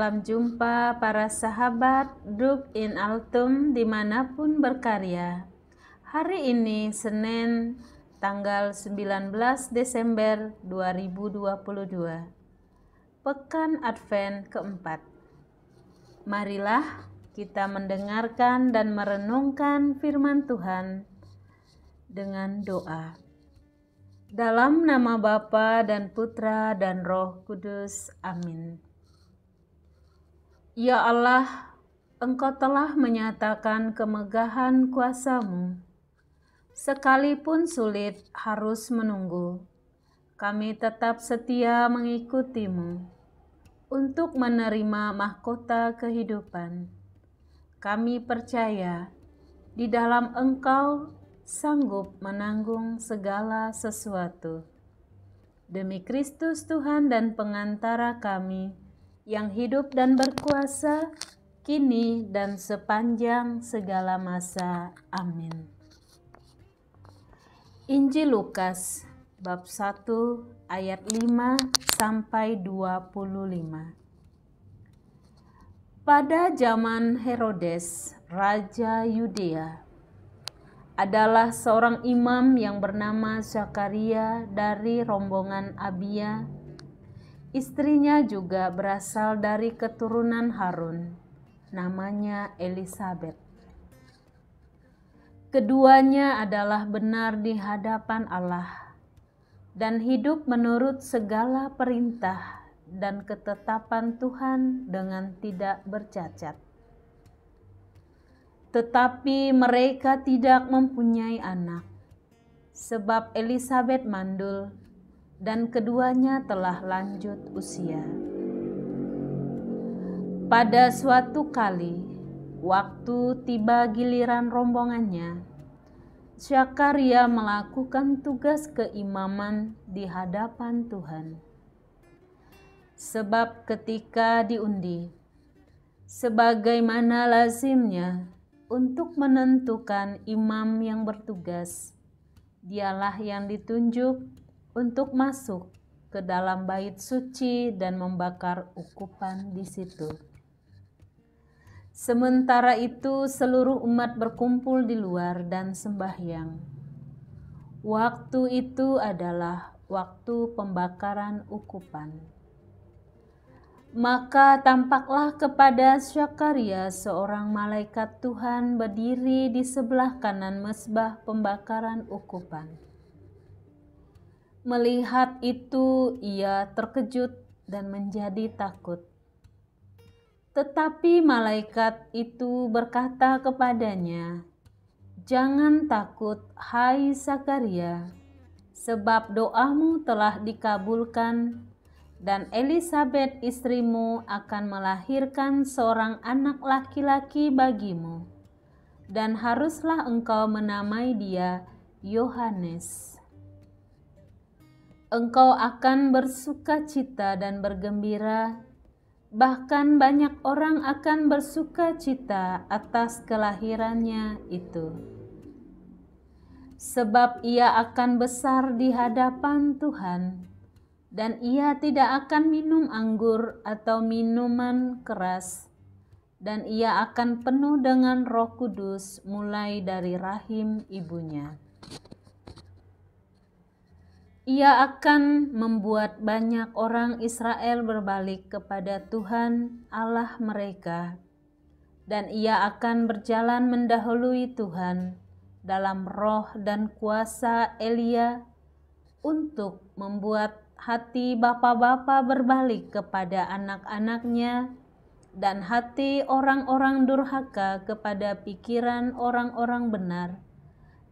Salam jumpa para sahabat Duk in Altum dimanapun berkarya. Hari ini Senin tanggal 19 Desember 2022, Pekan Advent keempat. Marilah kita mendengarkan dan merenungkan firman Tuhan dengan doa. Dalam nama Bapa dan Putra dan Roh Kudus. Amin. Ya Allah, Engkau telah menyatakan kemegahan kuasa-Mu. Sekalipun sulit harus menunggu, kami tetap setia mengikuti-Mu untuk menerima mahkota kehidupan. Kami percaya di dalam Engkau sanggup menanggung segala sesuatu. Demi Kristus Tuhan dan pengantara kami, yang hidup dan berkuasa kini dan sepanjang segala masa. Amin. Injil Lukas bab 1 ayat 5 sampai 25. Pada zaman Herodes, raja Yudea, adalah seorang imam yang bernama Zakaria dari rombongan Abia. Istrinya juga berasal dari keturunan Harun, namanya Elisabet. Keduanya adalah benar di hadapan Allah dan hidup menurut segala perintah dan ketetapan Tuhan dengan tidak bercacat. Tetapi mereka tidak mempunyai anak, sebab Elisabet mandul dan keduanya telah lanjut usia. Pada suatu kali, waktu tiba giliran rombongannya, Zakaria melakukan tugas keimaman di hadapan Tuhan. Sebab ketika diundi, sebagaimana lazimnya untuk menentukan imam yang bertugas, dialah yang ditunjuk untuk masuk ke dalam bait suci dan membakar ukupan di situ. Sementara itu seluruh umat berkumpul di luar dan sembahyang. Waktu itu adalah waktu pembakaran ukupan. Maka tampaklah kepada Zakaria seorang malaikat Tuhan berdiri di sebelah kanan mezbah pembakaran ukupan. Melihat itu, ia terkejut dan menjadi takut. Tetapi malaikat itu berkata kepadanya, "Jangan takut, hai Zakaria, sebab doamu telah dikabulkan, dan Elisabet istrimu akan melahirkan seorang anak laki-laki bagimu, dan haruslah engkau menamai dia Yohanes. Engkau akan bersuka-cita dan bergembira, bahkan banyak orang akan bersuka-cita atas kelahirannya itu. Sebab ia akan besar di hadapan Tuhan, dan ia tidak akan minum anggur atau minuman keras, dan ia akan penuh dengan Roh Kudus mulai dari rahim ibunya. Ia akan membuat banyak orang Israel berbalik kepada Tuhan Allah mereka, dan ia akan berjalan mendahului Tuhan dalam roh dan kuasa Elia untuk membuat hati bapa-bapa berbalik kepada anak-anaknya dan hati orang-orang durhaka kepada pikiran orang-orang benar,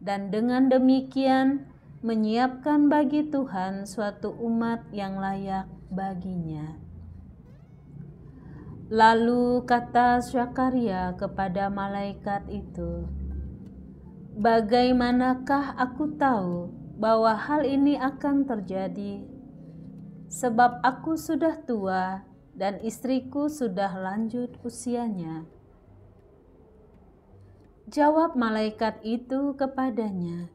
dan dengan demikian menyiapkan bagi Tuhan suatu umat yang layak baginya. Lalu kata Zakaria kepada malaikat itu, "Bagaimanakah aku tahu bahwa hal ini akan terjadi? Sebab aku sudah tua dan istriku sudah lanjut usianya." Jawab malaikat itu kepadanya,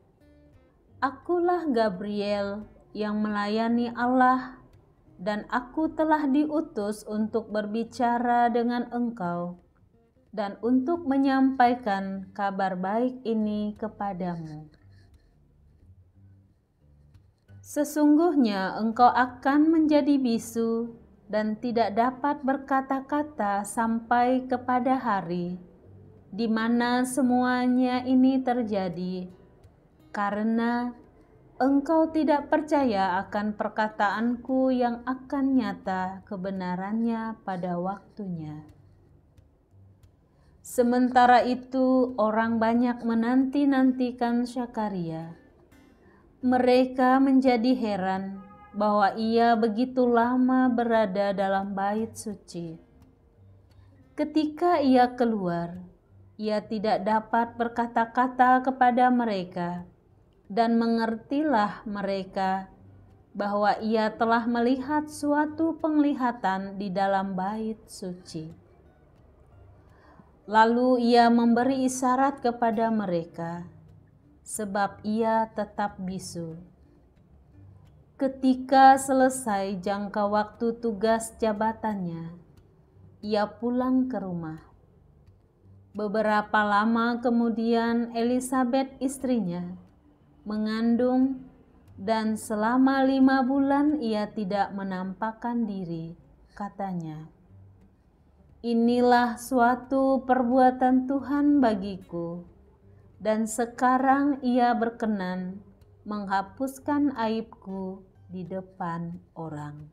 "Akulah Gabriel yang melayani Allah dan aku telah diutus untuk berbicara dengan engkau dan untuk menyampaikan kabar baik ini kepadamu. Sesungguhnya engkau akan menjadi bisu dan tidak dapat berkata-kata sampai kepada hari di mana semuanya ini terjadi, karena engkau tidak percaya akan perkataanku yang akan nyata kebenarannya pada waktunya. Sementara itu orang banyak menanti-nantikan Zakaria. Mereka menjadi heran bahwa ia begitu lama berada dalam bait suci. Ketika ia keluar, ia tidak dapat berkata-kata kepada mereka, dan mengertilah mereka bahwa ia telah melihat suatu penglihatan di dalam bait suci. Lalu ia memberi isyarat kepada mereka, sebab ia tetap bisu. Ketika selesai jangka waktu tugas jabatannya, ia pulang ke rumah. Beberapa lama kemudian Elisabet istrinya mengandung, dan selama 5 bulan ia tidak menampakkan diri. Katanya, "Inilah suatu perbuatan Tuhan bagiku, dan sekarang ia berkenan menghapuskan aibku di depan orang."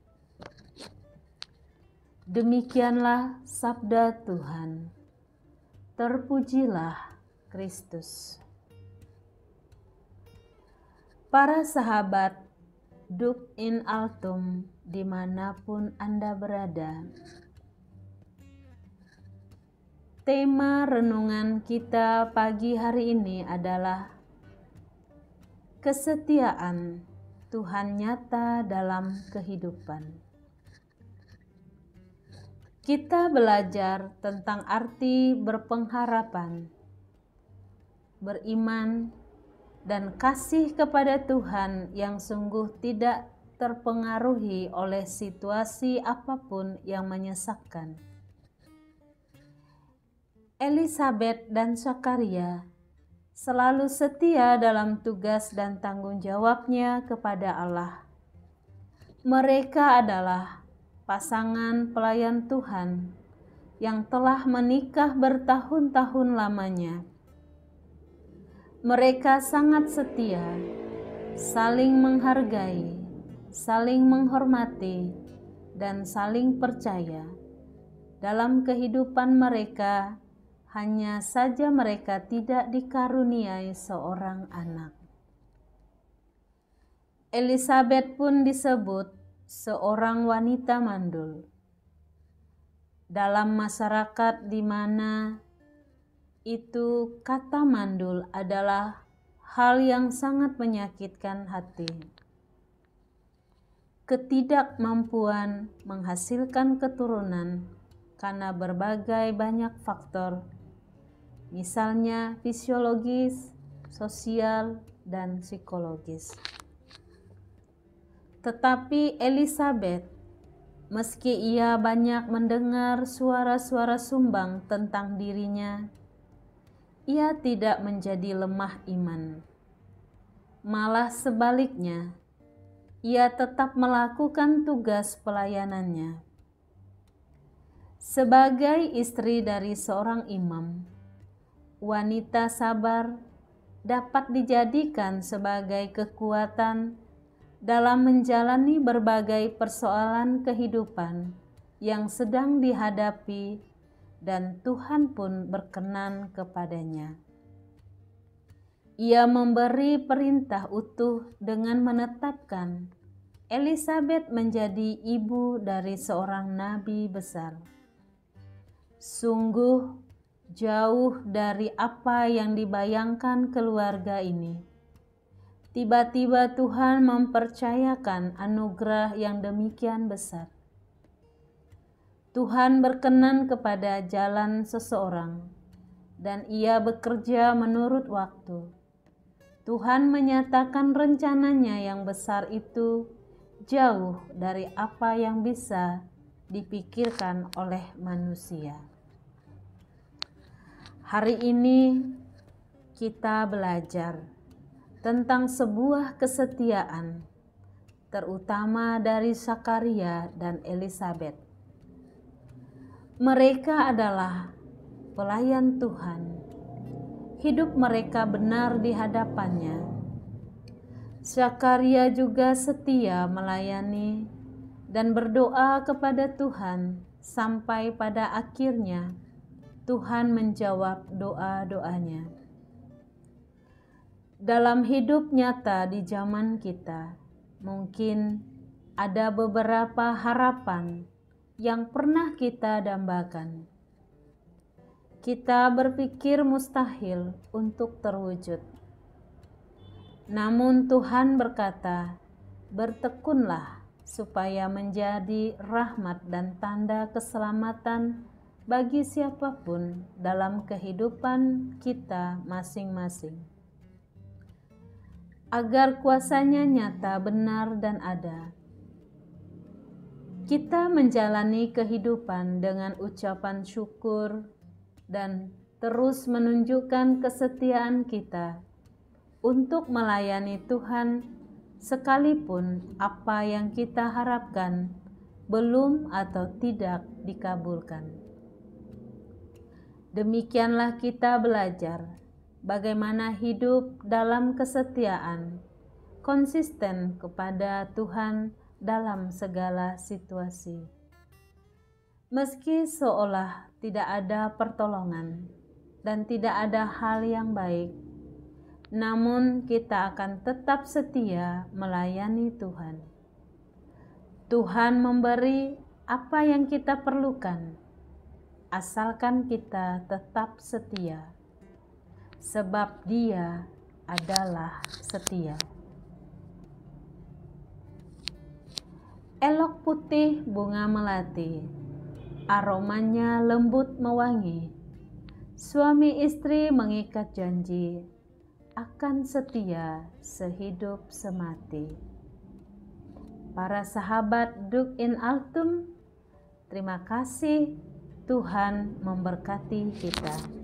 Demikianlah sabda Tuhan. Terpujilah Kristus. Para sahabat, Duk in Altum dimanapun Anda berada. Tema renungan kita pagi hari ini adalah kesetiaan Tuhan nyata dalam kehidupan. Kita belajar tentang arti berpengharapan, beriman, dan kasih kepada Tuhan yang sungguh tidak terpengaruhi oleh situasi apapun yang menyesakkan. Elisabet dan Zakaria selalu setia dalam tugas dan tanggung jawabnya kepada Allah. Mereka adalah pasangan pelayan Tuhan yang telah menikah bertahun-tahun lamanya. Mereka sangat setia, saling menghargai, saling menghormati, dan saling percaya. Dalam kehidupan mereka, hanya saja mereka tidak dikaruniai seorang anak. Elisabet pun disebut seorang wanita mandul. Dalam masyarakat di mana itu kata mandul adalah hal yang sangat menyakitkan hati. Ketidakmampuan menghasilkan keturunan karena berbagai banyak faktor, misalnya fisiologis, sosial, dan psikologis. Tetapi Elisabet, meski ia banyak mendengar suara-suara sumbang tentang dirinya, ia tidak menjadi lemah iman. Malah sebaliknya, ia tetap melakukan tugas pelayanannya. Sebagai istri dari seorang imam, wanita sabar dapat dijadikan sebagai kekuatan dalam menjalani berbagai persoalan kehidupan yang sedang dihadapi, dan Tuhan pun berkenan kepadanya. Ia memberi perintah utuh dengan menetapkan Elisabet menjadi ibu dari seorang nabi besar. Sungguh jauh dari apa yang dibayangkan keluarga ini. Tiba-tiba Tuhan mempercayakan anugerah yang demikian besar. Tuhan berkenan kepada jalan seseorang, dan ia bekerja menurut waktu. Tuhan menyatakan rencananya yang besar itu jauh dari apa yang bisa dipikirkan oleh manusia. Hari ini kita belajar tentang sebuah kesetiaan, terutama dari Zakaria dan Elisabet. Mereka adalah pelayan Tuhan. Hidup mereka benar di hadapannya. Zakaria juga setia melayani dan berdoa kepada Tuhan sampai pada akhirnya Tuhan menjawab doa-doanya. Dalam hidup nyata di zaman kita, mungkin ada beberapa harapan yang pernah kita dambakan. Kita berpikir mustahil untuk terwujud. Namun Tuhan berkata, bertekunlah supaya menjadi rahmat dan tanda keselamatan bagi siapapun dalam kehidupan kita masing-masing. Agar kuasanya nyata, benar, dan ada. Kita menjalani kehidupan dengan ucapan syukur dan terus menunjukkan kesetiaan kita untuk melayani Tuhan sekalipun apa yang kita harapkan belum atau tidak dikabulkan. Demikianlah kita belajar bagaimana hidup dalam kesetiaan, konsisten kepada Tuhan dalam segala situasi. Meski seolah tidak ada pertolongan dan tidak ada hal yang baik, namun kita akan tetap setia melayani Tuhan. Tuhan memberi apa yang kita perlukan, asalkan kita tetap setia, sebab Dia adalah setia. Elok putih bunga melati, aromanya lembut mewangi. Suami istri mengikat janji akan setia sehidup semati. Para sahabat Duk in Altum, terima kasih. Tuhan memberkati kita.